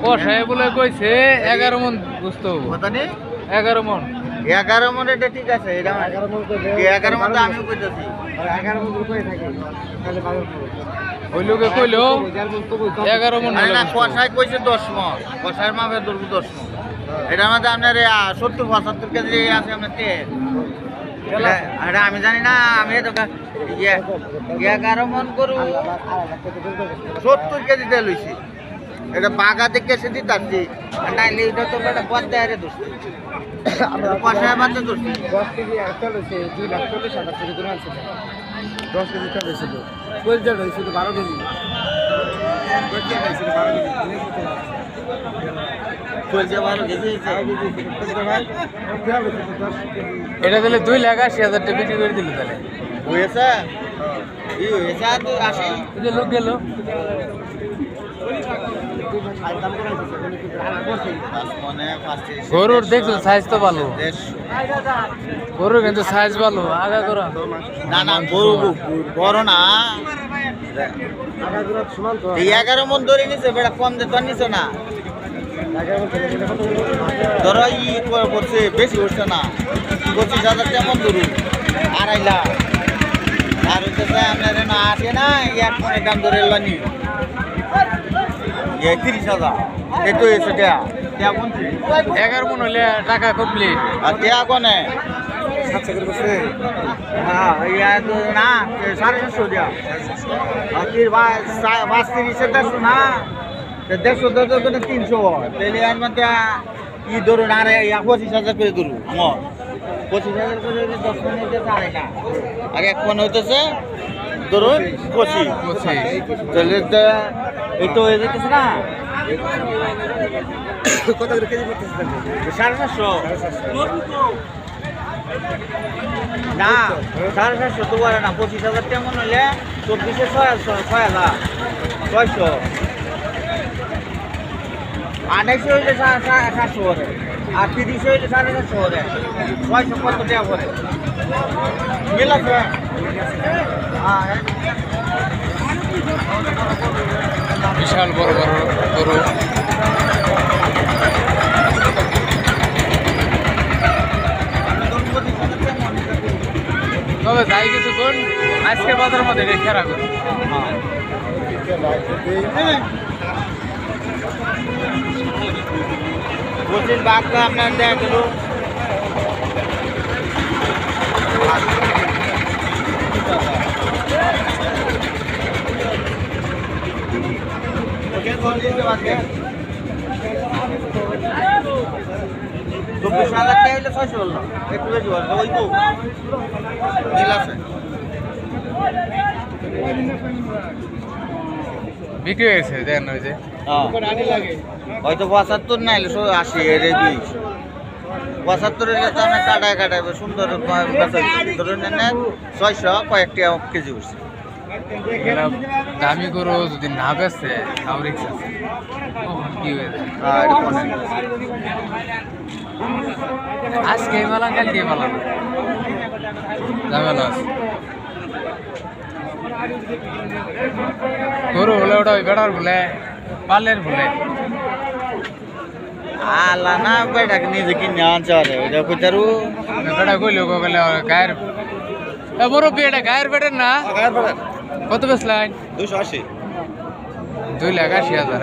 কষায় বলে কইছে 11 মন গোস্ত হবো। 11 মন। 11 মন এটা ঠিক আছে, এটা 11 মন তো আমিও কইতেছি। 11 মন করে থাকে তাহলে ভালো ওই লোকে কইলো 11 মন না না, কষায় কইছে 10 মন, কষায়ের মাপে ধরবো 10 মন। এটার মধ্যে আপনার 70-75 কেজি আছে আপনার তেল। এটা আমি জানি না, আমি তো 11 মন করু 70 কেজি তেল হইছে। এটা বাগাতে কেসে দিতে আসছি, নাইলে এটা তো একটা বদ্দায় দোষী কষায় বাদে দোষী। 10 কেজি তেল হয়েছে 2,40,000 কেজি করে আনছে। 10 কেজি তেল হয়েছিল, কোয়েলজার হয়েছিল 12 কেজি। এটা দিলে 2,80,000 টাকা বিক্রি করে দিল তাহলে হয়েছে তো আসি লোক গেল। গরুর দেখছো সাইজ তো ভালো, গরুর কিন্তু সাইজ ভালো। আগা করা না না, গরু বড় না। 11 মন ধরে নিছে, বেটা কম দিয়ে তো নিছে না। ধরো করছে বেশি উঠছে না, 25,000 তেমন ধরু 2.5 লাখ। আর হচ্ছে আপনার না আসে না 1 মনের দাম ধরে এলানি 30,000। এতো এসে 11 মন হলে টাকা কমপ্লিট। আর টেয়া কোনে হ্যাঁ ইয়া তো না 750 দেয়া। আর কি 32 দেড়শো না, 150 তো 300 হয়। তাহলে এর মধ্যে ই ধরুন আর 25,000 করে ধরুন আমার 25,000 করে 10 মন হইতে পারে না। আর 1 মন হইতেছে ধরুন 25। তাহলে এই তো হয়ে যেতেছে না কত করে কেজি করতেছে? 750 না, 750 তো বলে না। 25,000 তেমন হইলে 24-এ 6,000 600। 28 হইলে 700 করে, আর 30 হইলে 750 করে, 600 কত টাকা করে মিল আছে। হ্যাঁ বিশাল বড় বড় গরু। তবে যাই কিছুক্ষণ আজকের বাজারের মধ্যে রেখে রাখো। প্রতিদিন বাঘটা আপনার দেখা গেল চব্বিশ হাজার টাকা হইলে 600 হল না, একটু বেশি বলবে ওই তো মিল আছে। বিক্রি হয়েছে দেন ওই যে হয়তো 75 না হলে 80 এর 20। 75 হলে তো আমরা কাটায় কাটায় সুন্দর ধরে নেন 600 কয়েকটি কেজি উঠছে। দামি গরু যদি না বেচে তাও রিক্স আছে, কি হয়ে যায়। আজকে মালা কালকে মালা ঝামেলা আছে। গরু হলে ওটা ওই বেড়ার বলে পালের বলে আলা না বেটাকে নিজে কিনে আনছে ওইটা কইতারু বেটা কইলো কইলে গায়ের বড় বেটা গায়ের বেটার না। কত বেচলেন? 280। 2,80,000।